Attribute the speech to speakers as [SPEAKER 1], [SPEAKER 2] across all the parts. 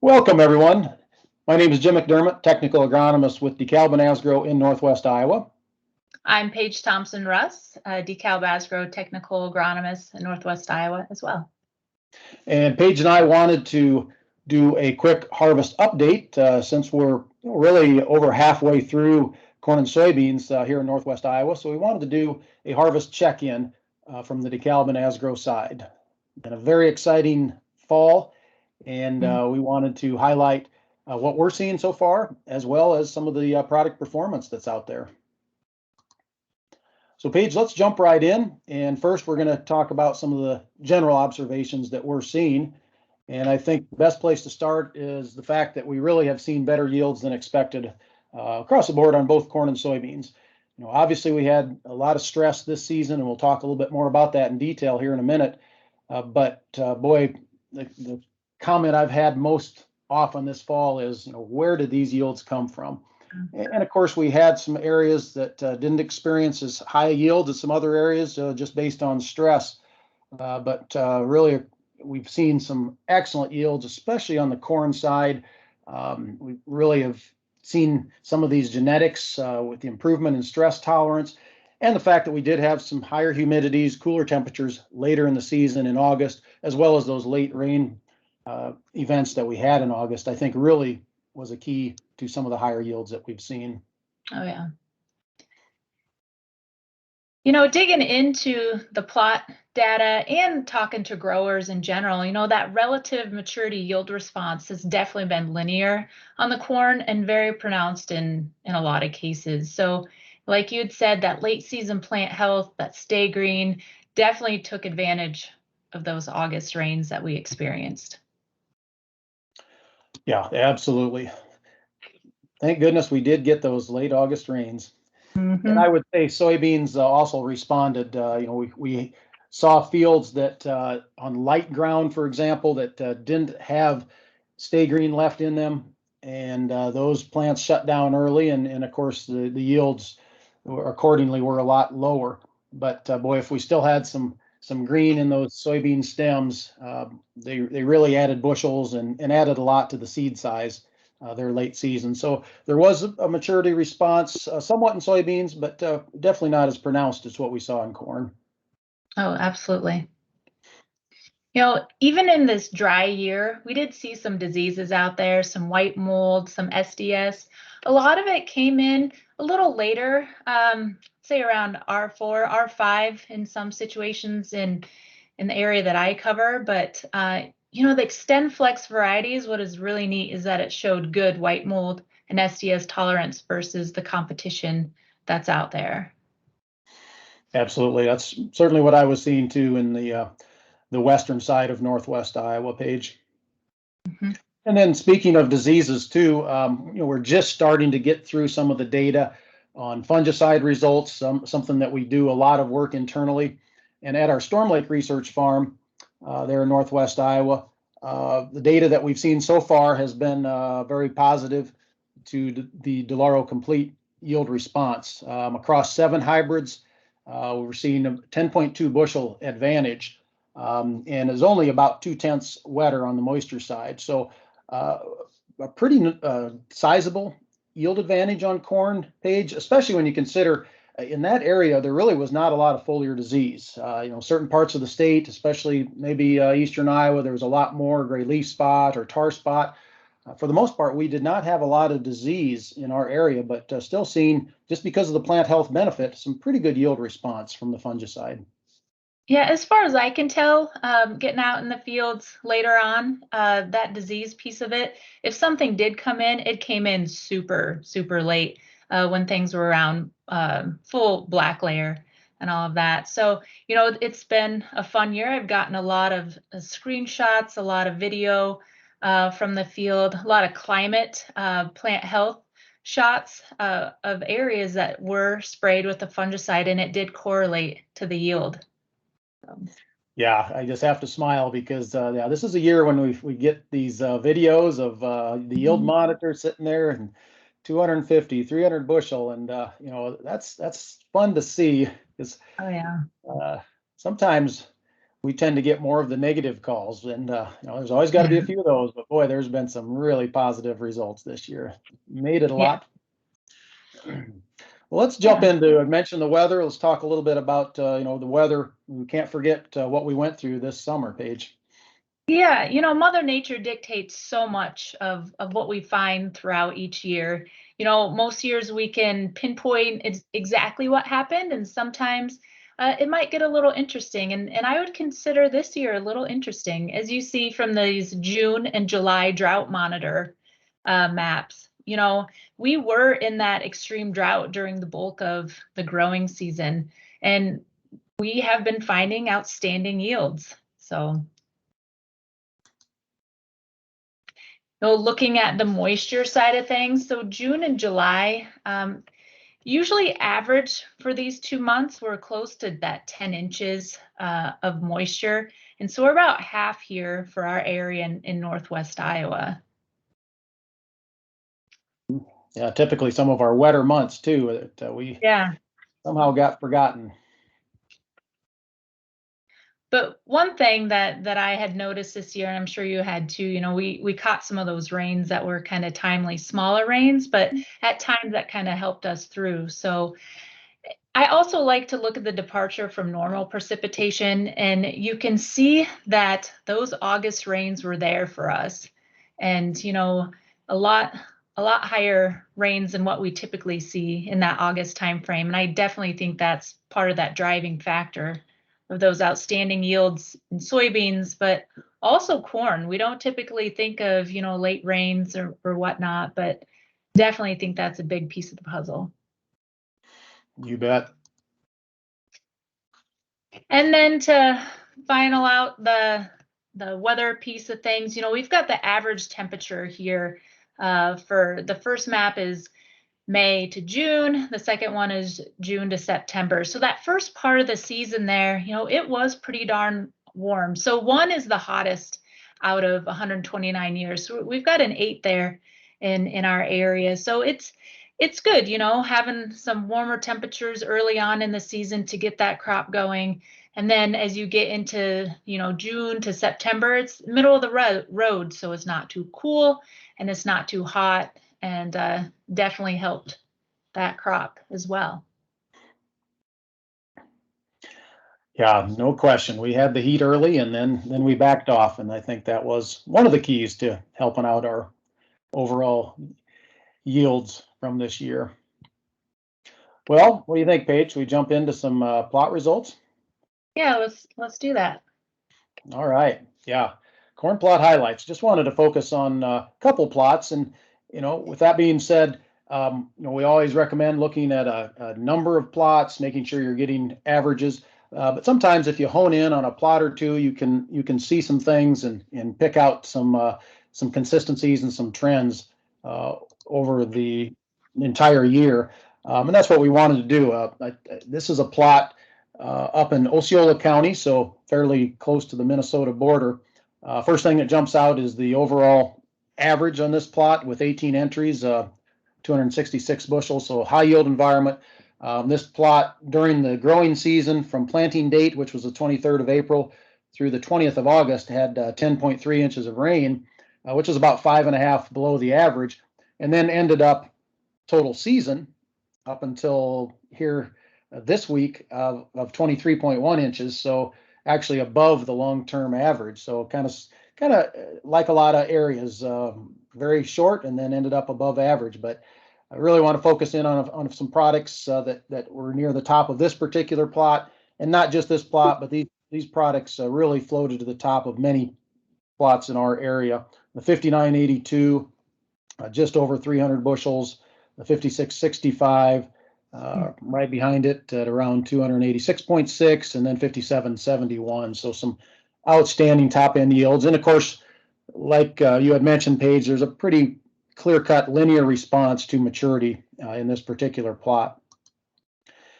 [SPEAKER 1] Welcome, everyone. My name is Jim McDermott, technical agronomist with DEKALB and Asgrow in Northwest Iowa.
[SPEAKER 2] I'm Paige Thompson-Russ, DEKALB Asgrow technical agronomist in Northwest Iowa as well.
[SPEAKER 1] And Paige and I wanted to do a quick harvest update since we're really over halfway through corn and soybeans here in Northwest Iowa. So we wanted to do a harvest check-in from the DEKALB and Asgrow side. Been a very exciting fall, and we wanted to highlight what we're seeing so far, as well as some of the product performance that's out there. So Paige, let's jump right in. And first, we're going to talk about some of the general observations that we're seeing. And I think the best place to start is the fact that we really have seen better yields than expected across the board on both corn and soybeans. Obviously, we had a lot of stress this season, and we'll talk a little bit more about that in detail here in a minute. But boy, the comment I've had most often this fall is, where did these yields come from? And of course, we had some areas that didn't experience as high a yield as some other areas just based on stress. But really, we've seen some excellent yields, especially on the corn side. We really have seen some of these genetics with the improvement in stress tolerance and the fact that we did have some higher humidities, cooler temperatures later in the season in August, as well as those late rain events that we had in August, I think really was a key to some of the higher yields that we've seen.
[SPEAKER 2] Oh, yeah. Digging into the plot data and talking to growers in general, that relative maturity yield response has definitely been linear on the corn and very pronounced in a lot of cases. So like you had said, that late season plant health, that stay green, definitely took advantage of those August rains that we experienced.
[SPEAKER 1] Yeah, absolutely. Thank goodness we did get those late August rains. And I would say soybeans also responded. We saw fields that on light ground, for example, that didn't have stay green left in them, and those plants shut down early, and of course the yields accordingly were a lot lower. But boy, if we still had some green in those soybean stems, they really added bushels and added a lot to the seed size. Their late season. So there was a maturity response somewhat in soybeans, but definitely not as pronounced as what we saw in corn.
[SPEAKER 2] Oh, absolutely. Even in this dry year, we did see some diseases out there, some white mold, some SDS. A lot of it came in a little later, say around R4, R5 in some situations in the area that I cover, but the XtendFlex varieties, what is really neat is that it showed good white mold and SDS tolerance versus the competition that's out there.
[SPEAKER 1] Absolutely. That's certainly what I was seeing too in the western side of Northwest Iowa, Paige. And then speaking of diseases too, we're just starting to get through some of the data on fungicide results, something that we do a lot of work internally. And at our Storm Lake Research Farm there in Northwest Iowa, the data that we've seen so far has been very positive to the Delaro Complete yield response. Across 7 hybrids, we're seeing a 10.2 bushel advantage, and is only about 0.2 wetter on the moisture side. So a pretty sizable yield advantage on corn, Paige, especially when you consider in that area, there really was not a lot of foliar disease. Certain parts of the state, especially maybe eastern Iowa, there was a lot more gray leaf spot or tar spot. For the most part, we did not have a lot of disease in our area, but still seeing, just because of the plant health benefit, some pretty good yield response from the fungicide.
[SPEAKER 2] Yeah, as far as I can tell, getting out in the fields later on, that disease piece of it, if something did come in, it came in super, super late when things were around full black layer and all of that. So, it's been a fun year. I've gotten a lot of screenshots, a lot of video from the field, a lot of climate, plant health shots of areas that were sprayed with the fungicide, and it did correlate to the yield.
[SPEAKER 1] Yeah, I just have to smile because this is a year when we get these videos of the yield monitor sitting there and 250, 300 bushel, and that's fun to see. Because
[SPEAKER 2] oh yeah,
[SPEAKER 1] sometimes we tend to get more of the negative calls, and there's always got to be a few of those. But boy, there's been some really positive results this year. Made it a lot. Well, let's jump into. I mentioned the weather. Let's talk a little bit about the weather. We can't forget what we went through this summer, Paige.
[SPEAKER 2] Yeah, Mother Nature dictates so much of what we find throughout each year. Most years we can pinpoint exactly what happened, and sometimes it might get a little interesting. And I would consider this year a little interesting, as you see from these June and July drought monitor maps. We were in that extreme drought during the bulk of the growing season, and we have been finding outstanding yields. So. Looking at the moisture side of things, so June and July, usually average for these 2 months, we're close to that 10 inches of moisture. And so we're about half here for our area in Northwest Iowa.
[SPEAKER 1] Yeah, typically some of our wetter months too, that we somehow got forgotten.
[SPEAKER 2] But one thing that I had noticed this year, and I'm sure you had too, we caught some of those rains that were kind of timely, smaller rains, but at times that kind of helped us through. So I also like to look at the departure from normal precipitation, and you can see that those August rains were there for us. And, a lot higher rains than what we typically see in that August timeframe. And I definitely think that's part of that driving factor of those outstanding yields in soybeans, but also corn. We don't typically think of, late rains or whatnot, but definitely think that's a big piece of the puzzle.
[SPEAKER 1] You bet.
[SPEAKER 2] And then to final out the weather piece of things, we've got the average temperature here. For the first map is May to June. The second one is June to September. So that first part of the season there, it was pretty darn warm. So 1 is the hottest out of 129 years. So we've got an 8 there in our area. So it's good, having some warmer temperatures early on in the season to get that crop going. And then as you get into, June to September, it's middle of the road. So it's not too cool and it's not too hot, and definitely helped that crop as well.
[SPEAKER 1] Yeah, no question. We had the heat early, and then we backed off, and I think that was one of the keys to helping out our overall yields from this year. Well, what do you think, Paige? We jump into some plot results?
[SPEAKER 2] Yeah, let's do that.
[SPEAKER 1] All right. Yeah, corn plot highlights. Just wanted to focus on a couple plots, and with that being said, we always recommend looking at a number of plots, making sure you're getting averages. But sometimes if you hone in on a plot or two, you can see some things and pick out some consistencies and some trends over the entire year. And that's what we wanted to do. This is a plot up in Osceola County, so fairly close to the Minnesota border. First thing that jumps out is the overall average on this plot with 18 entries, 266 bushels, so high yield environment. This plot during the growing season from planting date, which was the 23rd of April, through the 20th of August, had 10.3 inches of rain, which is about 5.5 below the average, and then ended up total season up until here this week of 23.1 inches, so actually above the long-term average. So kind of like a lot of areas, very short and then ended up above average. But I really want to focus in on some products that were near the top of this particular plot, and not just this plot, but these products really floated to the top of many plots in our area. The 5982, just over 300 bushels, the 5665, right behind it at around 286.6, and then 5771. So some outstanding top end yields. And of course, like you had mentioned, Paige, there's a pretty clear-cut linear response to maturity in this particular plot.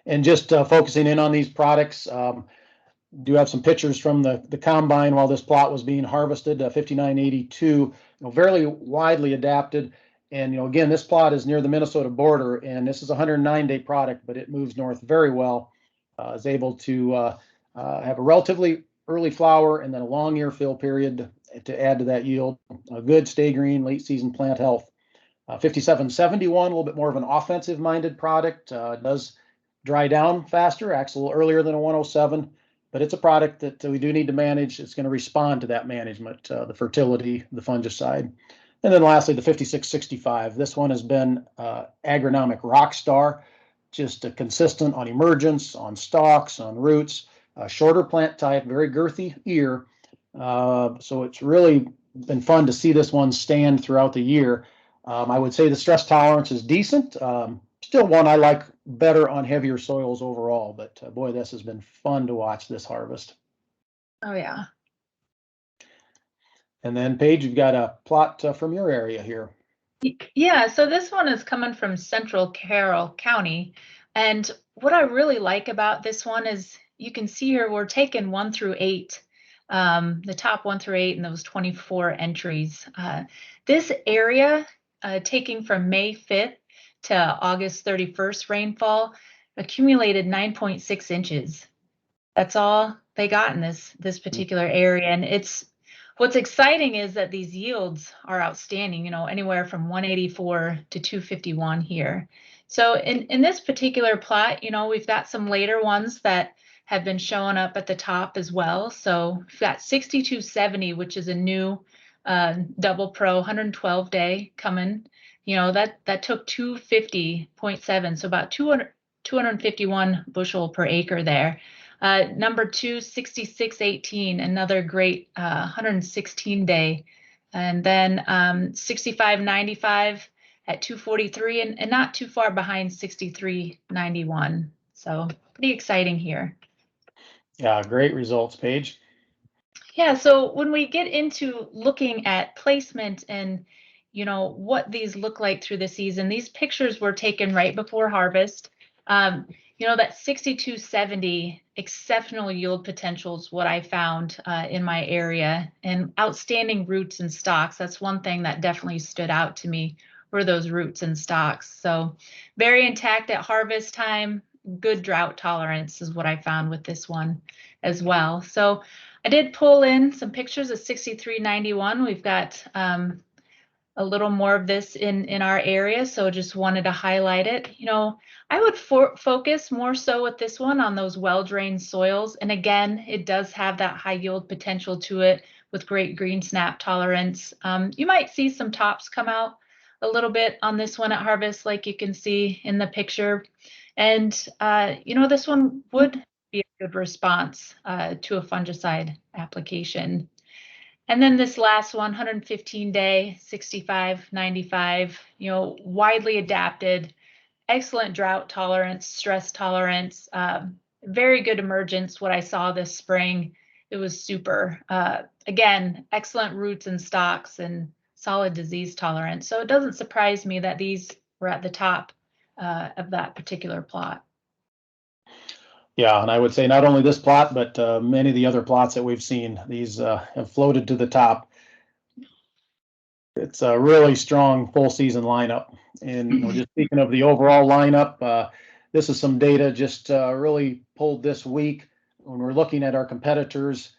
[SPEAKER 1] And just focusing in on these products, do have some pictures from the combine while this plot was being harvested. 5982, fairly widely adapted. And again, this plot is near the Minnesota border, and this is a 109-day product, but it moves north very well. Is able to have a relatively early flower and then a long year fill period to add to that yield. A good stay green, late season plant health. 5771, a little bit more of an offensive minded product. Does dry down faster, acts a little earlier than a 107, but it's a product that we do need to manage. It's going to respond to that management, the fertility, the fungicide. And then lastly, the 5665. This one has been agronomic rock star, just consistent on emergence, on stalks, on roots, shorter plant type, very girthy ear. So it's really been fun to see this one stand throughout the year. I would say the stress tolerance is decent. Still one I like better on heavier soils overall, but boy, this has been fun to watch this harvest.
[SPEAKER 2] Oh, yeah.
[SPEAKER 1] And then Paige, you've got a plot from your area here.
[SPEAKER 2] Yeah, so this one is coming from Central Carroll County. And what I really like about this one is you can see here we're taking 1 through 8, the top 1 through 8 in those 24 entries. This area, taking from May 5th to August 31st rainfall, accumulated 9.6 inches. That's all they got in this particular area. And what's exciting is that these yields are outstanding, anywhere from 184 to 251 here. So in this particular plot, we've got some later ones that have been showing up at the top as well. So we've got 6270, which is a new double pro 112 day coming. That took 250.7, so about 251 bushel per acre there. Number 2, 6618, another great 116 day. And then 6595 at 243 and not too far behind 6391. So pretty exciting here.
[SPEAKER 1] Yeah, great results, Paige.
[SPEAKER 2] Yeah, so when we get into looking at placement and what these look like through the season, these pictures were taken right before harvest. That 6270 exceptional yield potential is what I found in my area, and outstanding roots and stalks. That's one thing that definitely stood out to me, were those roots and stalks. So very intact at harvest time. Good drought tolerance is what I found with this one as well. So I did pull in some pictures of 6391. We've got a little more of this in our area, so just wanted to highlight it. I would focus more so with this one on those well-drained soils. And again, it does have that high yield potential to it with great green snap tolerance. You might see some tops come out a little bit on this one at harvest, like you can see in the picture. And, this one would be a good response to a fungicide application. And then this last one, 115 day, 6595, widely adapted, excellent drought tolerance, stress tolerance, very good emergence. What I saw this spring, it was super. Again, excellent roots and stalks and solid disease tolerance. So it doesn't surprise me that these were at the top of that particular plot.
[SPEAKER 1] Yeah, and I would say not only this plot, but many of the other plots that we've seen, these have floated to the top. It's a really strong full season lineup. And just speaking of the overall lineup, this is some data just really pulled this week when we're looking at our competitors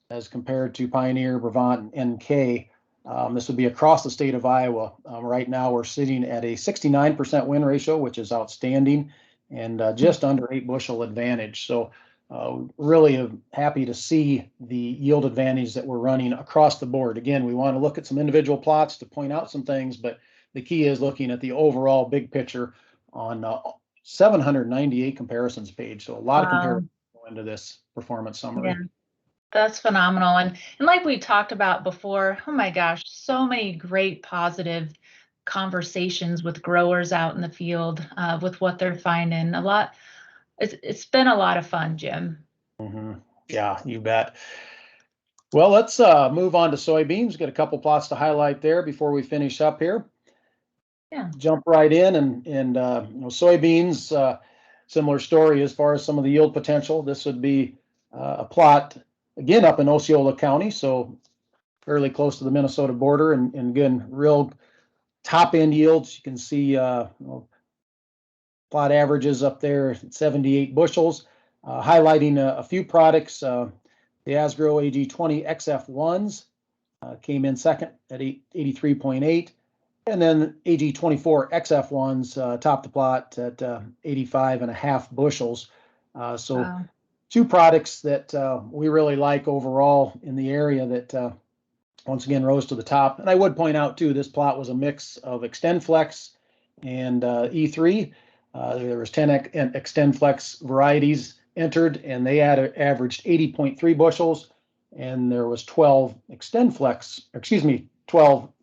[SPEAKER 1] as compared to Pioneer, Brevant, and NK. This would be across the state of Iowa. Right now, we're sitting at a 69% win ratio, which is outstanding, and just under 8 bushel advantage. So really happy to see the yield advantage that we're running across the board. Again, we want to look at some individual plots to point out some things, but the key is looking at the overall big picture on 798 comparisons page. So a lot of comparisons go into this performance summary.
[SPEAKER 2] Yeah. That's phenomenal. And like we talked about before, oh my gosh, so many great positive conversations with growers out in the field with what they're finding. It's been a lot of fun, Jim.
[SPEAKER 1] Mm-hmm. Yeah, you bet. Well, let's move on to soybeans. Got a couple plots to highlight there before we finish up here.
[SPEAKER 2] Yeah.
[SPEAKER 1] Jump right in and soybeans, similar story as far as some of the yield potential. This would be a plot again up in Osceola County, so fairly close to the Minnesota border, and again, real top end yields. You can see plot averages up there, 78 bushels, highlighting a few products. The Asgrow AG20 XF1s came in second at 83.8. And then AG24 XF1s topped the plot at 85.5 bushels. So wow. Two products that we really like overall in the area that once again rose to the top. And I would point out too, this plot was a mix of XtendFlex and E3. There was 10 XtendFlex varieties entered, and they averaged 80.3 bushels. And there was 12 12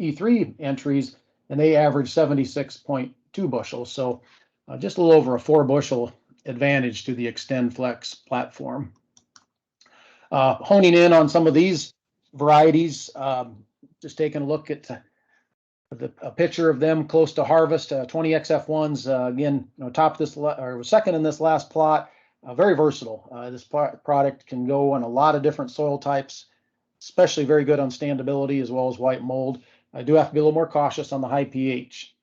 [SPEAKER 1] E3 entries, and they averaged 76.2 bushels. So just a little over a 4 bushel advantage to the XtendFlex platform. Honing in on some of these varieties, just taking a look at a picture of them close to harvest. 20 XF1s, again, top this or second in this last plot. Very versatile. This product can go on a lot of different soil types, especially very good on standability as well as white mold. I do have to be a little more cautious on the high pH.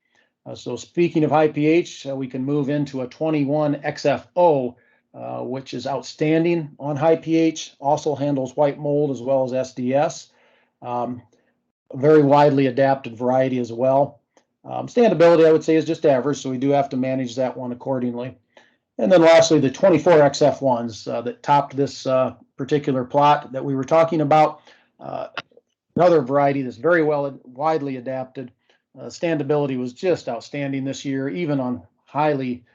[SPEAKER 1] So speaking of high pH, we can move into a 21 XFO, which is outstanding on high pH, also handles white mold as well as SDS. Very widely adapted variety as well. Standability, I would say, is just average, so we do have to manage that one accordingly. And then lastly, the 24 XF1s that topped this particular plot that we were talking about. Another variety that's very widely adapted. Standability was just outstanding this year, even on highly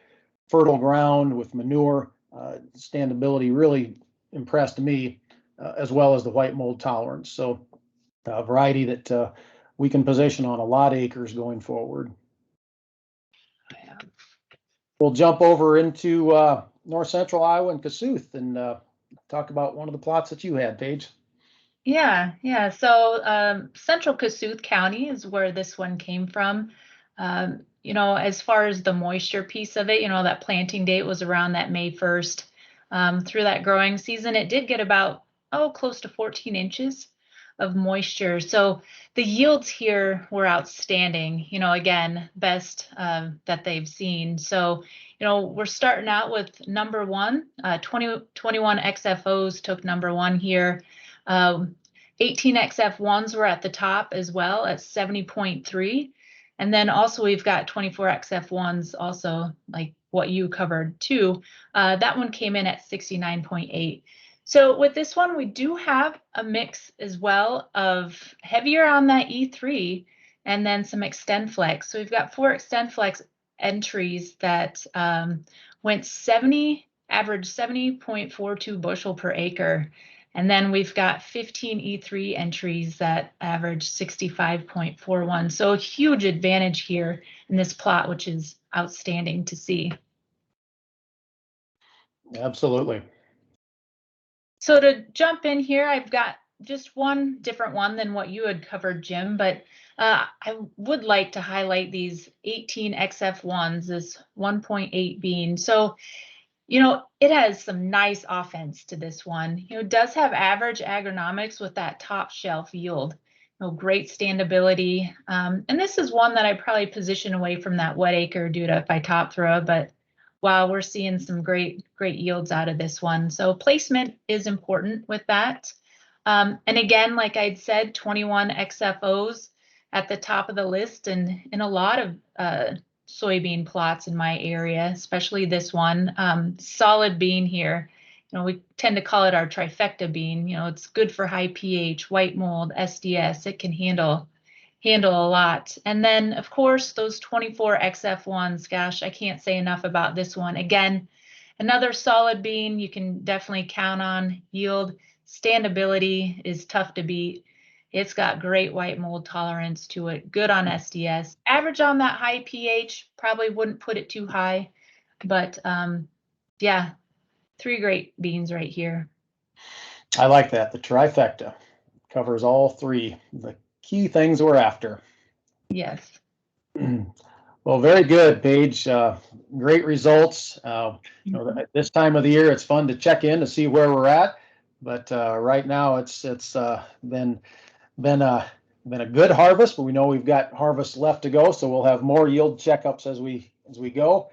[SPEAKER 1] fertile ground with manure. Standability really impressed me, as well as the white mold tolerance. So a variety that we can position on a lot of acres going forward. We'll jump over into north central Iowa and Kossuth and talk about one of the plots that you had, Paige.
[SPEAKER 2] Yeah. So central Kossuth County is where this one came from. As far as the moisture piece of it, that planting date was around that May 1st. Through that growing season, it did get about, close to 14 inches of moisture. So the yields here were outstanding, again, best that they've seen. So, we're starting out with number one, 21 XFOs took number one here. 18 XF1s were at the top as well at 70.3. And then also we've got 24 XF1s also, like what you covered too. That one came in at 69.8. So with this one, we do have a mix as well of heavier on that E3 and then some XtendFlex. So we've got 4 XtendFlex entries that went average 70.42 bushel per acre. And then we've got 15 E3 entries that average 65.41. So a huge advantage here in this plot, which is outstanding to see.
[SPEAKER 1] Absolutely.
[SPEAKER 2] So to jump in here, I've got just one different one than what you had covered, Jim, but I would like to highlight these 18 XF1s, this 1.8 bean. So, it has some nice offense to this one. It does have average agronomics with that top shelf yield. Great standability. And this is one that I probably position away from that wet acre due to if I top throw, but wow, we're seeing some great yields out of this one. So placement is important with that. And again, like I'd said, 21 XFOs at the top of the list, and in a lot of soybean plots in my area, especially this one. Solid bean here. We tend to call it our trifecta bean. It's good for high pH, white mold, SDS. It can handle a lot. And then, of course, those 24 XF1s. Gosh, I can't say enough about this one. Again, another solid bean you can definitely count on. Yield, standability is tough to beat. It's got great white mold tolerance to it, good on SDS. Average on that high pH, probably wouldn't put it too high, but yeah, 3 great beans right here.
[SPEAKER 1] I like that. The trifecta covers all 3, the key things we're after.
[SPEAKER 2] Yes.
[SPEAKER 1] Well, very good, Paige. Great results. This time of the year, it's fun to check in to see where we're at, but right now it's been a good harvest, but we know we've got harvest left to go, so we'll have more yield checkups as we go.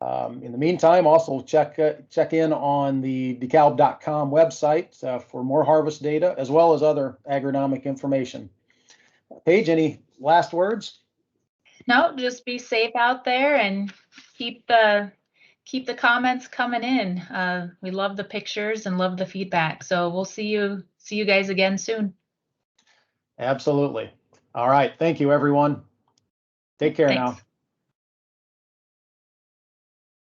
[SPEAKER 1] In the meantime, also check in on the DEKALB.com website for more harvest data as well as other agronomic information. Paige, any last words?
[SPEAKER 2] No, just be safe out there and keep the comments coming in. We love the pictures and love the feedback. So we'll see you guys again soon.
[SPEAKER 1] Absolutely. All right. Thank you, everyone. Take care
[SPEAKER 2] Thanks.
[SPEAKER 1] now.